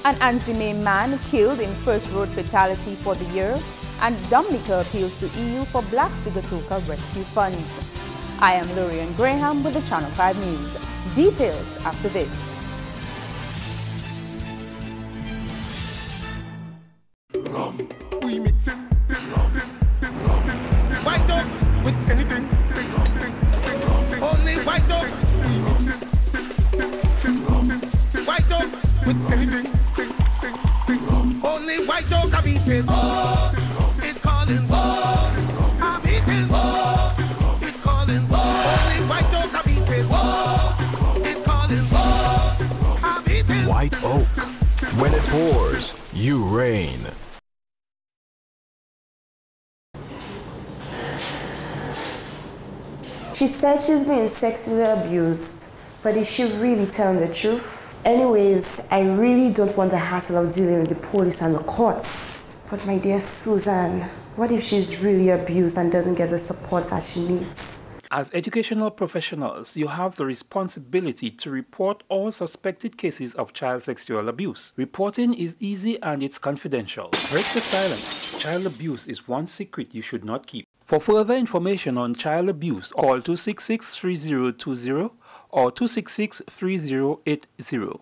An Ansdime man killed in first road fatality for the year, and Dominica appeals to EU for Black Sigatoka rescue funds. I am Lorian Graham with the Channel 5 News. Details after this. We mix it, white dog with anything, only white dog. We mix it, white dog with anything, only white dog can beat it. It's calling, I'm eating. It's calling, only white dog can beat it. It's calling, I'm eating. White Oak, when it pours, you reign. She said she's being sexually abused, but is she really telling the truth? Anyways, I really don't want the hassle of dealing with the police and the courts. But my dear Susan, what if she's really abused and doesn't get the support that she needs? As educational professionals, you have the responsibility to report all suspected cases of child sexual abuse. Reporting is easy and it's confidential. Break the silence. Child abuse is one secret you should not keep. For further information on child abuse, call 266-3020 or 266-3080.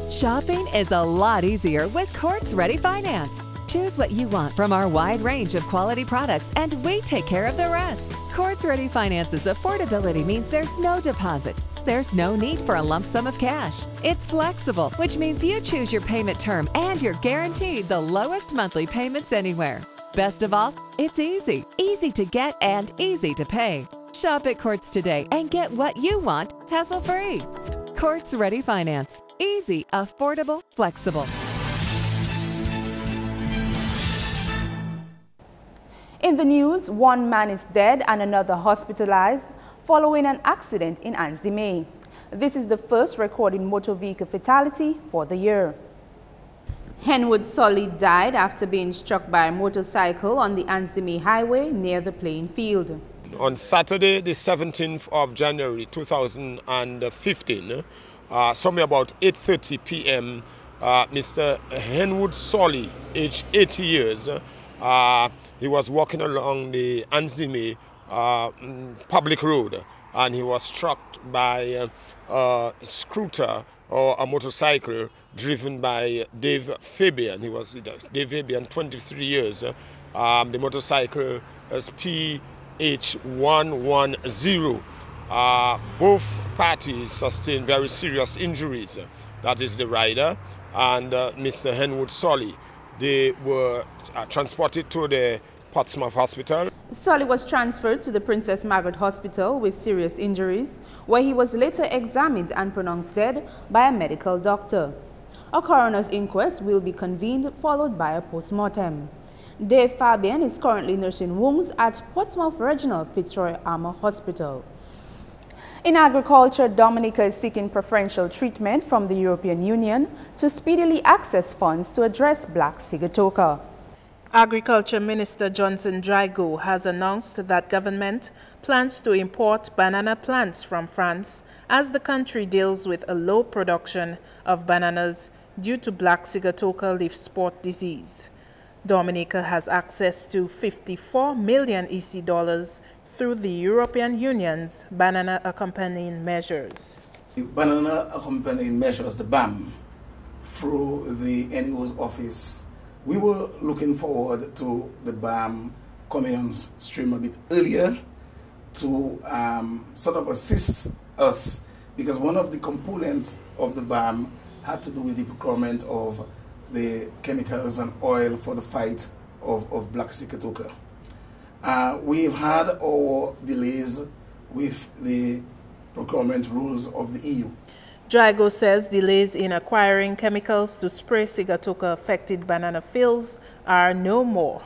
Shopping is a lot easier with Courts Ready Finance. Choose what you want from our wide range of quality products and we take care of the rest. Courts Ready Finance's affordability means there's no deposit. There's no need for a lump sum of cash. It's flexible, which means you choose your payment term and you're guaranteed the lowest monthly payments anywhere. Best of all, it's easy. Easy to get and easy to pay. Shop at Courts today and get what you want hassle-free. Courts Ready Finance. Easy, affordable, flexible. In the news, one man is dead and another hospitalized following an accident in Ansdime. This is the first recorded motor vehicle fatality for the year. Henwood Solly died after being struck by a motorcycle on the Ansdime highway near the playing field. On Saturday, the 17th of January 2015, somewhere about 8:30 p.m., Mr. Henwood Solly, aged 80 years, he was walking along the Ansdime public road and he was struck by a scooter or a motorcycle driven by Dave Fabian. He was Dave Fabian, 23 years. The motorcycle is PH110. Both parties sustained very serious injuries. That is the rider and Mr. Henwood Solly. They were transported to the Portsmouth Hospital. Solly was transferred to the Princess Margaret Hospital with serious injuries, where he was later examined and pronounced dead by a medical doctor. A coroner's inquest will be convened, followed by a post-mortem. Dave Fabian is currently nursing wounds at Portsmouth Regional Fitzroy Armour Hospital. In agriculture, Dominica is seeking preferential treatment from the European Union to speedily access funds to address Black Sigatoka. Agriculture Minister Johnson Drygo has announced that government plans to import banana plants from France as the country deals with a low production of bananas due to Black Sigatoka leaf spot disease. Dominica has access to 54 million EC dollars through the European Union's banana accompanying measures. The banana accompanying measures, the BAM, through the NEO's office. We were looking forward to the BAM coming on stream a bit earlier to sort of assist us, because one of the components of the BAM had to do with the procurement of the chemicals and oil for the fight of Black Sigatoka. We've had our delays with the procurement rules of the EU. Drygo says delays in acquiring chemicals to spray Sigatoka-affected banana fields are no more.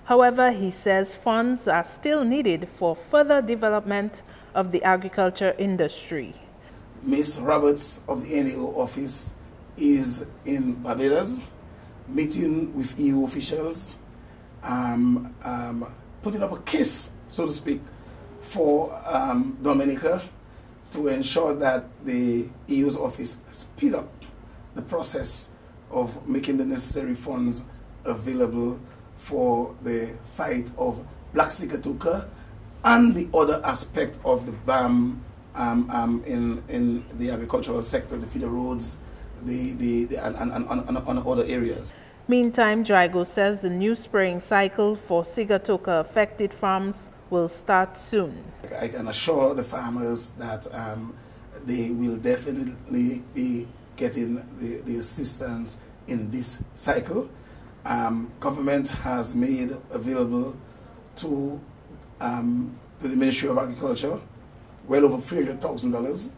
However, he says funds are still needed for further development of the agriculture industry. Ms. Roberts of the NEO office is in Barbados, meeting with EU officials, putting up a case, so to speak, for Dominica to ensure that the EU's office speed up the process of making the necessary funds available for the fight of black sigatoka and the other aspect of the BAM in the agricultural sector, the feeder roads, and other areas. Meantime, Drago says the new spraying cycle for sigatoka affected farms will start soon. I can assure the farmers that they will definitely be getting the assistance in this cycle. Government has made available to the Ministry of Agriculture well over $300,000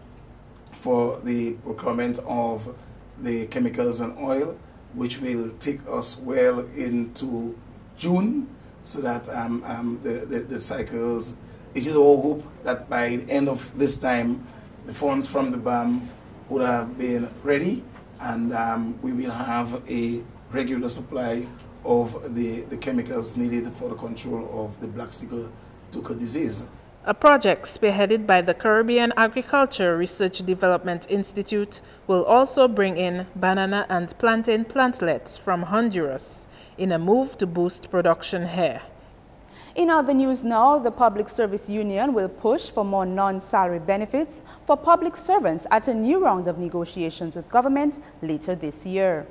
for the procurement of the chemicals and oil, which will take us well into June, so that the cycles, it is our hope that by the end of this time, the funds from the BAM would have been ready, and we will have a regular supply of the chemicals needed for the control of the black sigatoka disease. A project spearheaded by the Caribbean Agriculture Research Development Institute will also bring in banana and plantain plantlets from Honduras in a move to boost production here. In other news now, the Public Service Union will push for more non-salary benefits for public servants at a new round of negotiations with government later this year.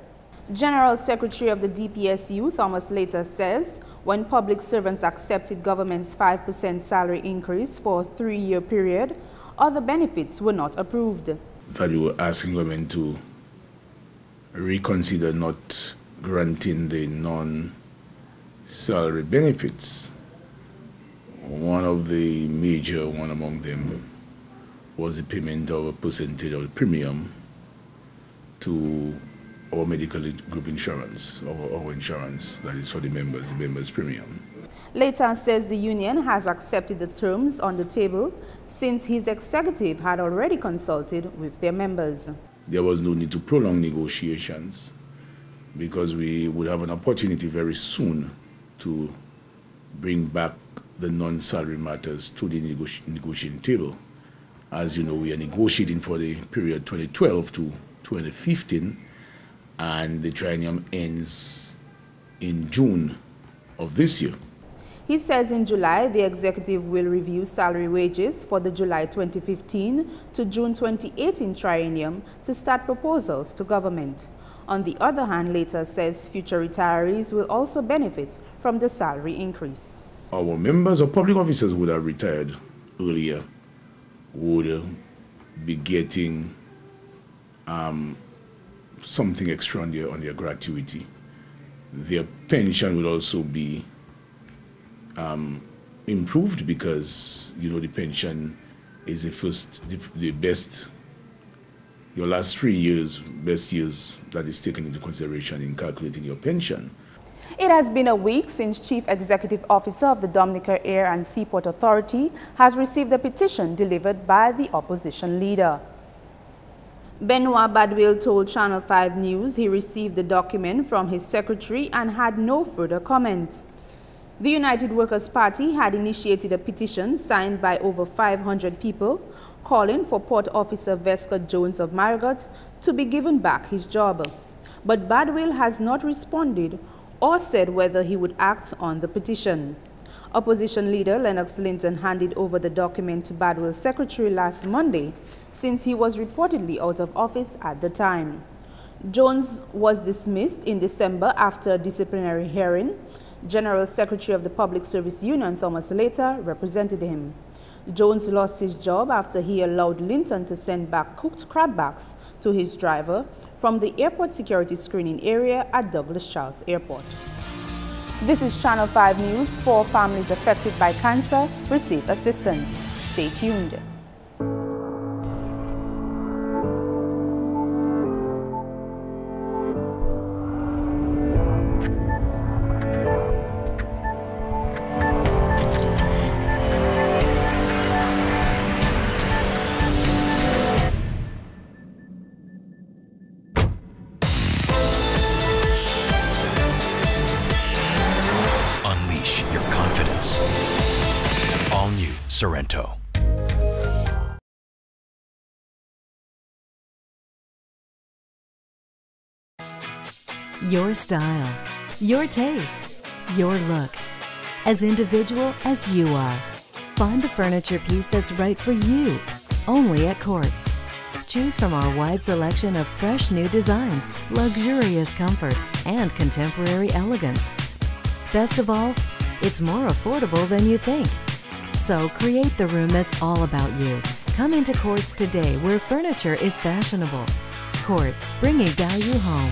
General Secretary of the DPSU, Thomas Later, says when public servants accepted government's 5% salary increase for a 3-year period, other benefits were not approved. That we were asking government to reconsider not granting the non-salary benefits. One of the major one among them was the payment of a percentage of the premium to our medical group insurance, our insurance that is for the members' premium. Later says the union has accepted the terms on the table since his executive had already consulted with their members. There was no need to prolong negotiations because we would have an opportunity very soon to bring back the non-salary matters to the negotiating table. As you know, we are negotiating for the period 2012 to 2015, and the triennium ends in June of this year. He says in July, the executive will review salary wages for the July 2015 to June 2018 triennium to start proposals to government. On the other hand, Later says future retirees will also benefit from the salary increase. Our members or public officers would have retired earlier would be getting something extra on their gratuity. Their pension will also be improved because, you know, the pension is the best, your last 3 years, best years that is taken into consideration in calculating your pension. It has been a week since Chief Executive Officer of the Dominica Air and Seaport Authority has received a petition delivered by the opposition leader. Benoit Badwil told Channel 5 News he received the document from his secretary and had no further comment. The United Workers' Party had initiated a petition signed by over 500 people calling for Port Officer Vesca Jones of Marigot to be given back his job. But Badwil has not responded or said whether he would act on the petition. Opposition leader Lennox Linton handed over the document to Badwil's secretary last Monday, since he was reportedly out of office at the time. Jones was dismissed in December after a disciplinary hearing. General Secretary of the Public Service Union, Thomas Later, represented him. Jones lost his job after he allowed Linton to send back cooked crab backs to his driver from the airport security screening area at Douglas Charles Airport. This is Channel 5 News. 4 families affected by cancer receive assistance. Stay tuned. Unleash your confidence. All new Sorrento. Your style, your taste, your look. As individual as you are. Find the furniture piece that's right for you, only at Quartz. Choose from our wide selection of fresh new designs, luxurious comfort, and contemporary elegance. Best of all, it's more affordable than you think. So create the room that's all about you. Come into Quartz today, where furniture is fashionable. Quartz, bringing value home.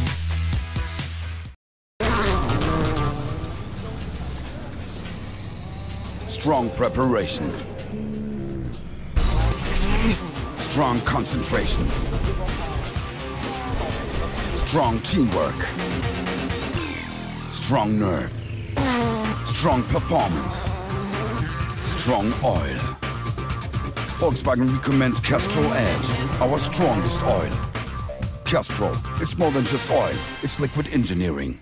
Strong preparation. Strong concentration. Strong teamwork. Strong nerve. Strong performance. Strong oil. Volkswagen recommends Castrol Edge, our strongest oil. Castrol, it's more than just oil, it's liquid engineering.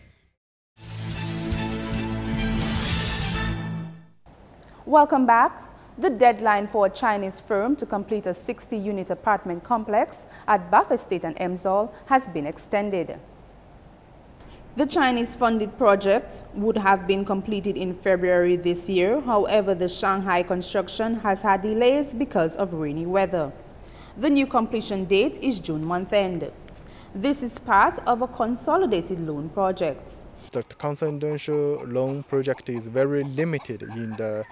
Welcome back. The deadline for a Chinese firm to complete a 60-unit apartment complex at Bath Estate and Emsall has been extended. The Chinese-funded project would have been completed in February this year. However, the Shanghai construction has had delays because of rainy weather. The new completion date is June month-end. This is part of a consolidated loan project. The confidential loan project is very limited in the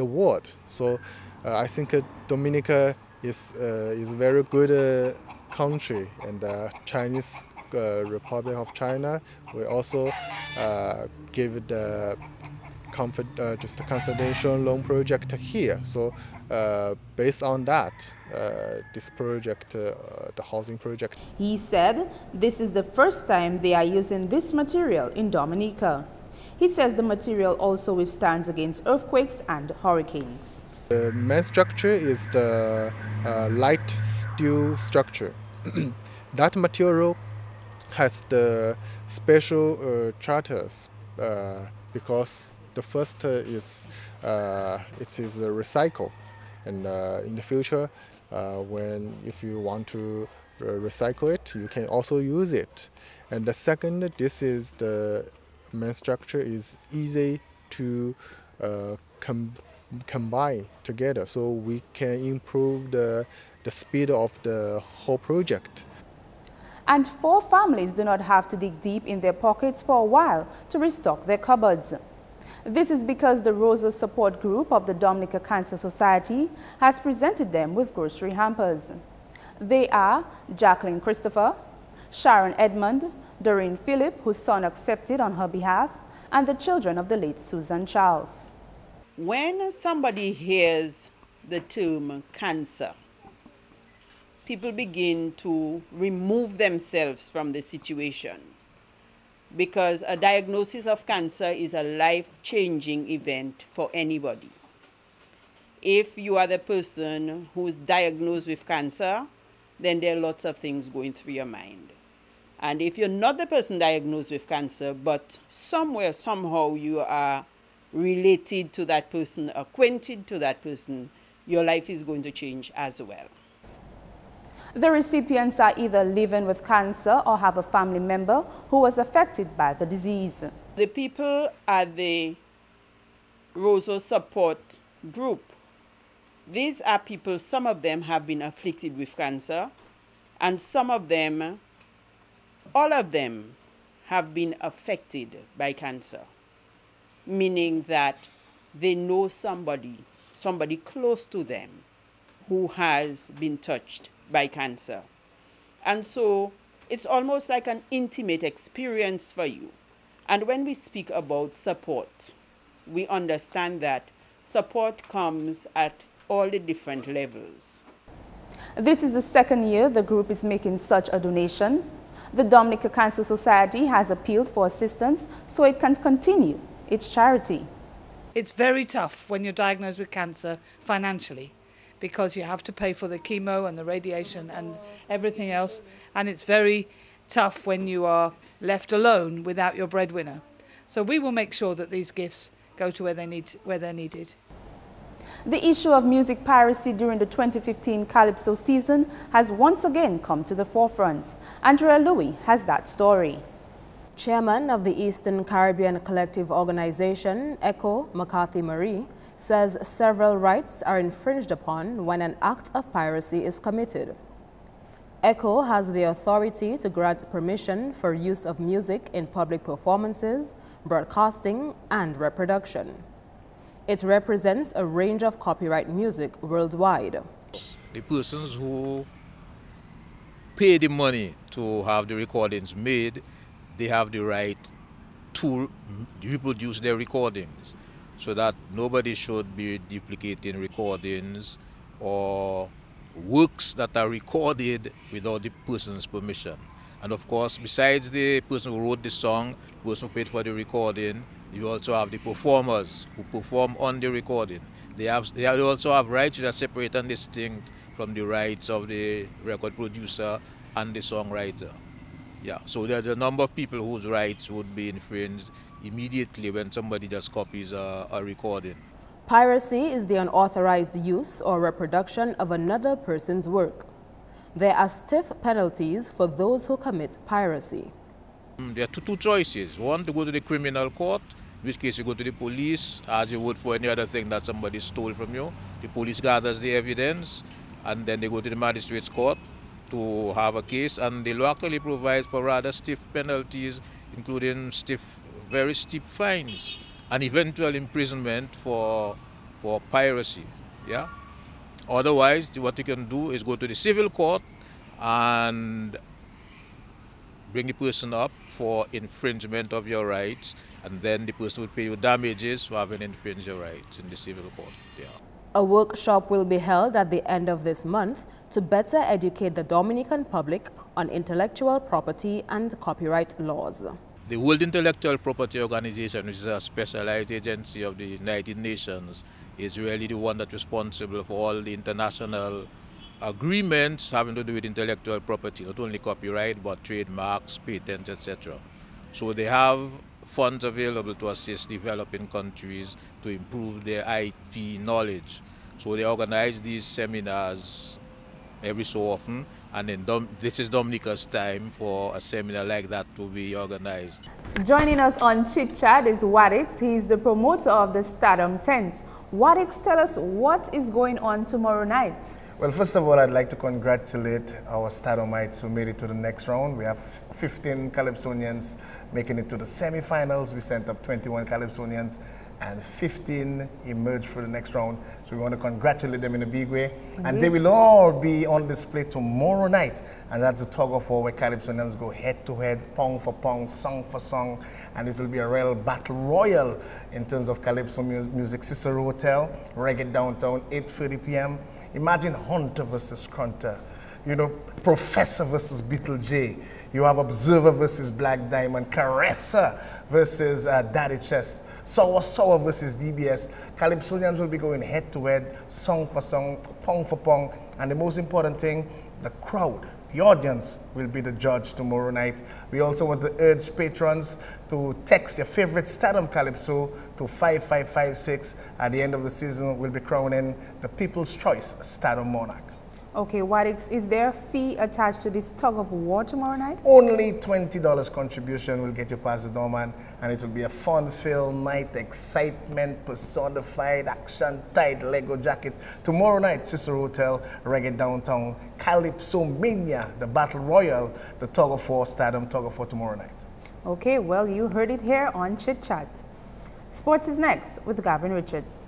world. So I think Dominica is a very good country, and Chinese Republic of China will also give the just a confidential loan project here. So based on that, this project, the housing project. He said this is the first time they are using this material in Dominica. He says the material also withstands against earthquakes and hurricanes. The main structure is the light steel structure. That material has the special charters because the first is it is a recycle, and in the future, if you want to recycle it, you can also use it. And the second, this is the main structure is easy to combine together, so we can improve the speed of the whole project. And 4 families do not have to dig deep in their pockets for a while to restock their cupboards. This is because the Rosa Support Group of the Dominica Cancer Society has presented them with grocery hampers. They are Jacqueline Christopher, Sharon Edmond, Doreen Phillip, whose son accepted on her behalf, and the children of the late Susan Charles. When somebody hears the term cancer, people begin to remove themselves from the situation, because a diagnosis of cancer is a life-changing event for anybody. If you are the person who is diagnosed with cancer, then there are lots of things going through your mind. And if you're not the person diagnosed with cancer, but somewhere, somehow you are related to that person, acquainted to that person, your life is going to change as well. The recipients are either living with cancer or have a family member who was affected by the disease. The people at the Rosa Support Group, these are people, some of them have been afflicted with cancer, and some of them, all of them, have been affected by cancer, meaning that they know somebody close to them who has been touched by cancer. And so it's almost like an intimate experience for you. And when we speak about support, we understand that support comes at all the different levels. This is the second year the group is making such a donation. The Dominica Cancer Society has appealed for assistance so it can continue its charity. It's very tough when you're diagnosed with cancer financially, because you have to pay for the chemo and the radiation and everything else. And it's very tough when you are left alone without your breadwinner. So we will make sure that these gifts go to where they're needed. The issue of music piracy during the 2015 Calypso season has once again come to the forefront. Andrea Louis has that story. Chairman of the Eastern Caribbean Collective Organization, ECHO, McCarthy Marie, says several rights are infringed upon when an act of piracy is committed. ECHO has the authority to grant permission for use of music in public performances, broadcasting, and reproduction. It represents a range of copyright music worldwide. The persons who pay the money to have the recordings made, they have the right to reproduce their recordings, so that nobody should be duplicating recordings or works that are recorded without the person's permission. And of course, besides the person who wrote the song, the person who paid for the recording, you also have the performers who perform on the recording. They also have rights that are separate and distinct from the rights of the record producer and the songwriter. Yeah, so there's a number of people whose rights would be infringed immediately when somebody just copies a recording. Piracy is the unauthorized use or reproduction of another person's work. There are stiff penalties for those who commit piracy. There are two choices. One, to go to the criminal court, in which case you go to the police, as you would for any other thing that somebody stole from you. The police gathers the evidence, and then they go to the magistrate's court to have a case, and the law actually provides for rather stiff penalties, including very steep fines and eventual imprisonment for piracy. Yeah. Otherwise, what you can do is go to the civil court and bring the person up for infringement of your rights, and then the person will pay you damages for having infringed your rights in the civil court. Yeah. A workshop will be held at the end of this month to better educate the Dominican public on intellectual property and copyright laws. The World Intellectual Property Organization, which is a specialized agency of the United Nations, is really the one that's responsible for all the international agreements having to do with intellectual property, not only copyright, but trademarks, patents, etc. So they have funds available to assist developing countries to improve their IP knowledge. So they organize these seminars every so often, and then this is Dominica's time for a seminar like that to be organized. Joining us on Chit Chat is Wadix. He is the promoter of the Stardom tent. Wadix, tell us what is going on tomorrow night. Well, first of all, I'd like to congratulate our Stardomites who made it to the next round. We have 15 Calypsonians making it to the semi-finals. We sent up 21 Calypsonians and 15 emerged for the next round. So we want to congratulate them in a big way. And they will all be on display tomorrow night. And that's a tug of war where Calypsonians go head to head, pound for pound, song for song. And it will be a real battle royal in terms of Calypso music. Cicero Hotel, Reggae Downtown, 8:30 p.m. Imagine Hunter versus Crunter. You know, Professor versus Beetle J. You have Observer versus Black Diamond, Caressa versus Daddy Chess, Sour versus DBS. Calypsonians will be going head to head, song for song, pong for pong, and the most important thing, the crowd, the audience will be the judge tomorrow night. We also want to urge patrons to text your favorite Stardom Calypso to 5556. At the end of the season, we'll be crowning the People's Choice Stardom Monarch. Okay, Wadix, is there a fee attached to this tug of war tomorrow night? Only $20 contribution will get you past the doorman, and it will be a fun-filled night, excitement, personified, action-tight Lego jacket. Tomorrow night, Cicero Hotel, Reggae Downtown, Calypso Mania, the Battle Royal, the tug of war, Stardom tug of war tomorrow night. Okay, well, you heard it here on Chit Chat. Sports is next with Gavin Richards.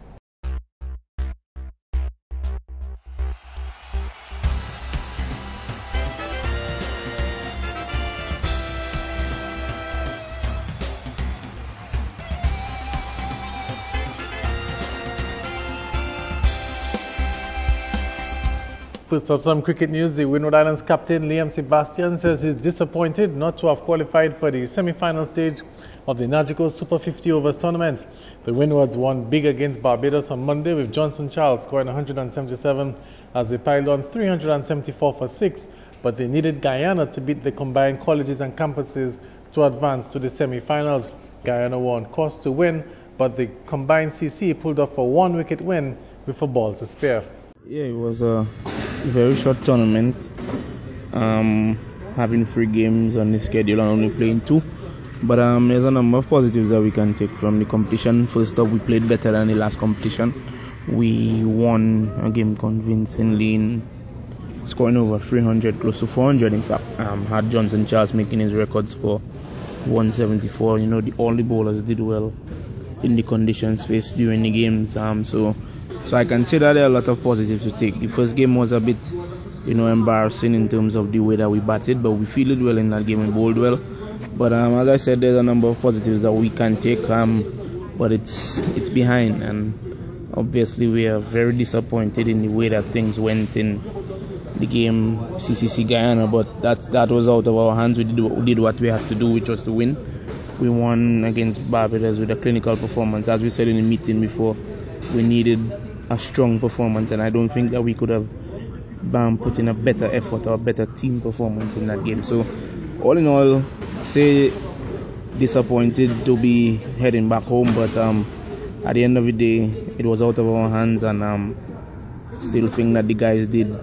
First up, some cricket news. The Windward Islands captain Liam Sebastian says he's disappointed not to have qualified for the semi-final stage of the Nagico Super 50 Overs tournament. The Windwards won big against Barbados on Monday, with Johnson Charles scoring 177 as they piled on 374 for 6, but they needed Guyana to beat the combined colleges and campuses to advance to the semi-finals. Guyana won course to win, but the combined CC pulled off a one-wicket win with a ball to spare. Yeah, it was a very short tournament. Having 3 games on the schedule and only playing 2. But there's a number of positives that we can take from the competition. First up, we played better than the last competition. We won a game convincingly, scoring over 300, close to 400 in fact. Had Johnson Charles making his records for 174. You know, all the bowlers did well in the conditions faced during the games. So I can say that there are a lot of positives to take. The first game was a bit, embarrassing in terms of the way that we batted, but we fielded well in that game and bowled well. But as I said, there's a number of positives that we can take, but it's behind, and obviously we are very disappointed in the way that things went in the game CCC Guyana, but that was out of our hands. We did what we had to do, which was to win. We won against Barbados with a clinical performance. As we said in the meeting before, we needed a strong performance, and I don't think that we could have put in a better effort or a better team performance in that game. So all in all, say disappointed to be heading back home, but at the end of the day, it was out of our hands, and still think that the guys did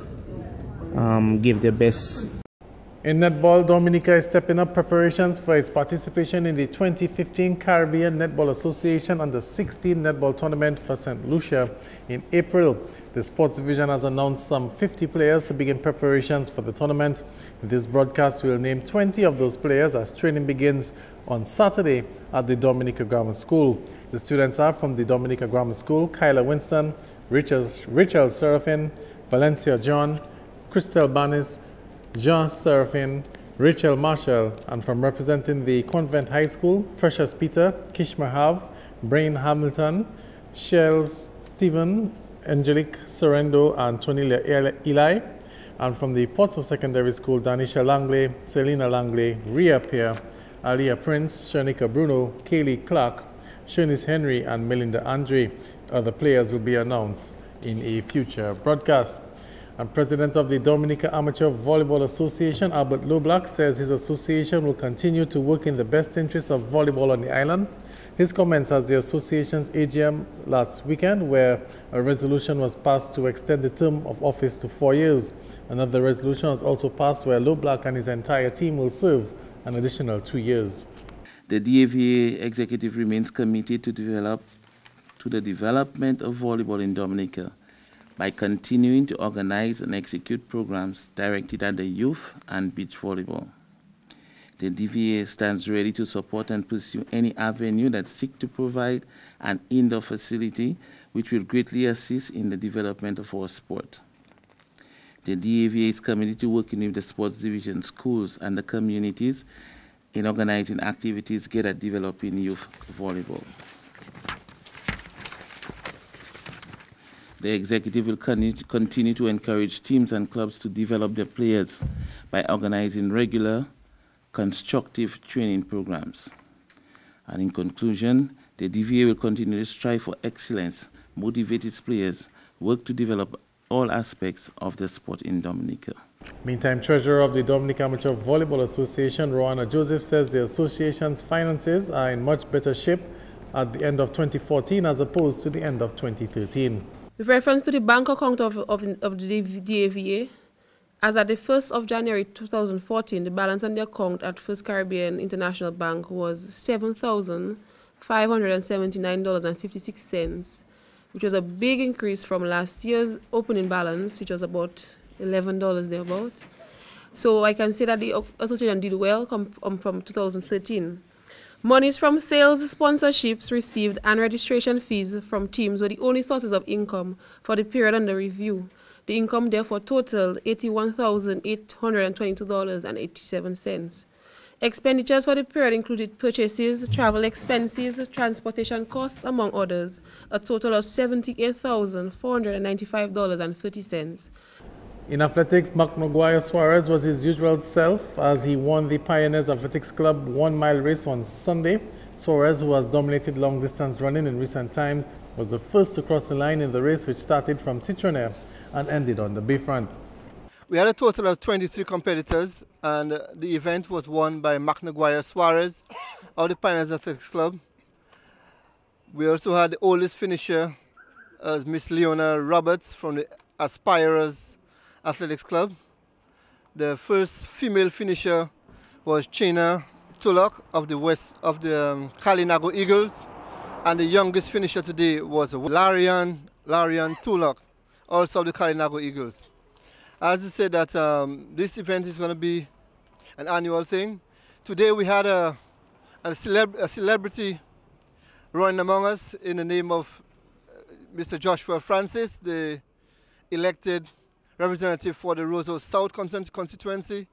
give their best. In netball, Dominica is stepping up preparations for its participation in the 2015 Caribbean Netball Association Under-16 Netball Tournament for St. Lucia in April. The sports division has announced some 50 players to begin preparations for the tournament. In this broadcast, we'll name 20 of those players as training begins on Saturday at the Dominica Grammar School. The students are from the Dominica Grammar School: Kyla Winston, Rachel Serafin, Valencia John, Crystal Banis, John Serafin, Rachel Marshall, and from representing the Convent High School, Precious Peter, Kishma Hav, Brain Hamilton, Shells Stephen, Angelique Sorrendo, and Tonilia Eli, and from the Portsmouth Secondary School, Danisha Langley, Selena Langley, Ria Pierre, Aliyah Prince, Shanika Bruno, Kaylee Clark, Shanice Henry, and Melinda Andre. Other players will be announced in a future broadcast. And President of the Dominica Amateur Volleyball Association, Albert Loblack, says his association will continue to work in the best interest of volleyball on the island. His comments at the association's AGM last weekend, where a resolution was passed to extend the term of office to 4 years. Another resolution was also passed where Loblack and his entire team will serve an additional 2 years. The DAVA executive remains committed to the development of volleyball in Dominica by continuing to organize and execute programs directed at the youth and beach volleyball. The DVA stands ready to support and pursue any avenue that seeks to provide an indoor facility which will greatly assist in the development of our sport. The DAVA is committed to working with the sports division, schools, and the communities in organizing activities geared at developing youth volleyball. The executive will continue to encourage teams and clubs to develop their players by organizing regular, constructive training programs. And in conclusion, the DVA will continue to strive for excellence, motivate its players, work to develop all aspects of the sport in Dominica. Meantime, Treasurer of the Dominica Amateur Volleyball Association, Rowana Joseph, says the association's finances are in much better shape at the end of 2014 as opposed to the end of 2013. With reference to the bank account of the DAVA, as at the 1st of January 2014, the balance on the account at First Caribbean International Bank was $7,579.56, which was a big increase from last year's opening balance, which was about $11 thereabouts. So I can say that the association did well from 2013. Monies from sales, sponsorships received, and registration fees from teams were the only sources of income for the period under review. The income therefore totaled $81,822.87. Expenditures for the period included purchases, travel expenses, transportation costs, among others, a total of $78,495.30. In athletics, Mark Maguire Suarez was his usual self as he won the Pioneers Athletics Club 1 mile race on Sunday. Suarez, who has dominated long distance running in recent times, was the first to cross the line in the race, which started from Citroën and ended on the bayfront. We had a total of 23 competitors, and the event was won by Mark Maguire Suarez of the Pioneers Athletics Club. We also had the oldest finisher as Miss Leona Roberts from the Aspirers Athletics Club. The first female finisher was Chena Tulloch of the Kalinago Eagles, and the youngest finisher today was Larian Tulloch, also of the Kalinago Eagles. As I said, that this event is going to be an annual thing. Today we had a celebrity running among us in the name of Mr. Joshua Francis, the elected representative for the Roseau South constituency.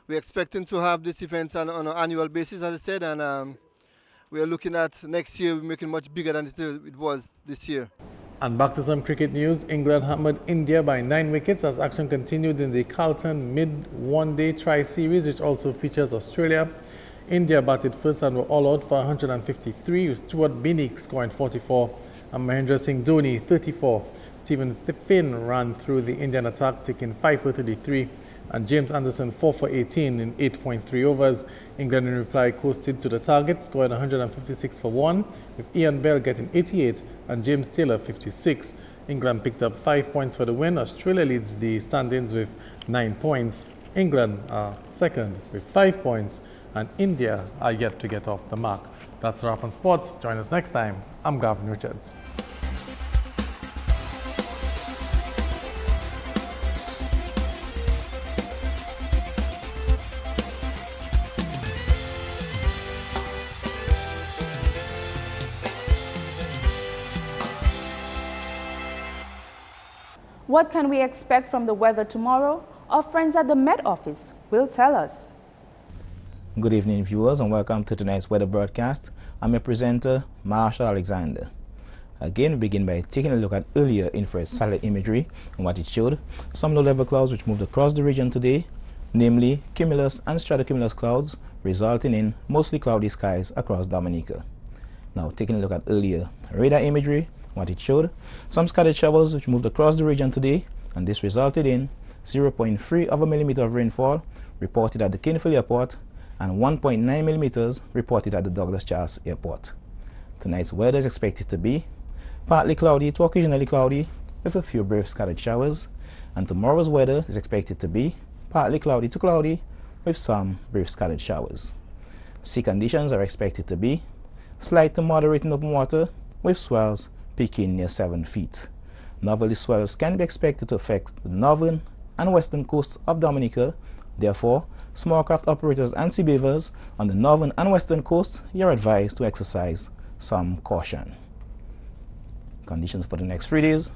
We're expecting to have this event on an annual basis, as I said, and we are looking at next year making much bigger than it was this year. And back to some cricket news. England hammered India by 9 wickets as action continued in the Carlton mid-one-day tri-series, which also features Australia. India batted first and were all out for 153, with Stuart Binnick scoring 44 and Mahendra Singh Dhoni 34. Stephen Finn ran through the Indian attack, taking 5 for 33, and James Anderson 4 for 18 in 8.3 overs. England in reply coasted to the target, scoring 156 for 1, with Ian Bell getting 88 and James Taylor 56. England picked up 5 points for the win. Australia leads the standings with 9 points. England are second with 5 points, and India are yet to get off the mark. That's a wrap on sports. Join us next time. I'm Gavin Richards. What can we expect from the weather tomorrow? Our friends at the Met Office will tell us. Good evening, viewers, and welcome to tonight's weather broadcast. I'm your presenter, Marshall Alexander. Again, we begin by taking a look at earlier infrared satellite imagery and what it showed. Some low-level clouds which moved across the region today, namely cumulus and stratocumulus clouds, resulting in mostly cloudy skies across Dominica. Now, taking a look at earlier radar imagery, what it showed, some scattered showers which moved across the region today, and this resulted in 0.3 of a millimeter of rainfall reported at the Kinnfield Airport and 1.9 millimeters reported at the Douglas Charles Airport. Tonight's weather is expected to be partly cloudy to occasionally cloudy with a few brief scattered showers, and tomorrow's weather is expected to be partly cloudy to cloudy with some brief scattered showers. Sea conditions are expected to be slight to moderate in open water with swells peaking near 7 feet. Northerly swells can be expected to affect the northern and western coasts of Dominica. Therefore, small craft operators and sea beavers on the northern and western coast, you're advised to exercise some caution. Conditions for the next 3 days: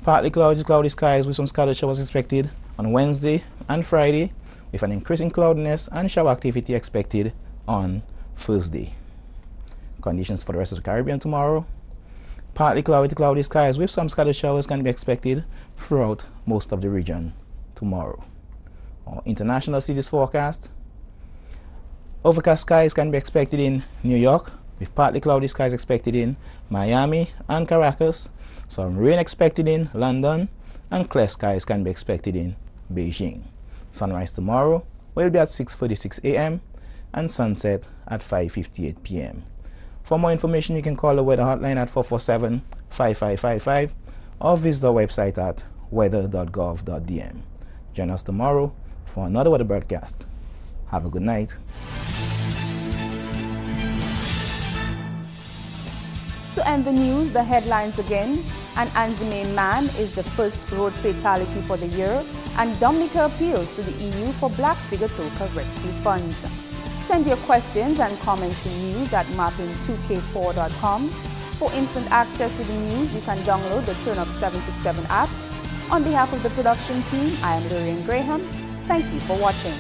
partly cloudy skies with some scattered showers expected on Wednesday and Friday, with an increase in cloudiness and shower activity expected on Thursday. Conditions for the rest of the Caribbean tomorrow: partly cloudy skies with some scattered showers can be expected throughout most of the region tomorrow. Our international cities forecast: overcast skies can be expected in New York, with partly cloudy skies expected in Miami and Caracas, some rain expected in London, and clear skies can be expected in Beijing. Sunrise tomorrow will be at 6:46 a.m. and sunset at 5:58 p.m. For more information, you can call the weather hotline at 447-5555 or visit our website at weather.gov.dm. Join us tomorrow for another weather broadcast. Have a good night. To end the news, the headlines again. An Anzime man is the first road fatality for the year, and Dominica appeals to the EU for Black Sigatoka rescue funds. Send your questions and comments to news@mapping2k4.com. For instant access to the news, you can download the Turn Up 767 app. On behalf of the production team, I am Lorraine Graham. Thank you for watching.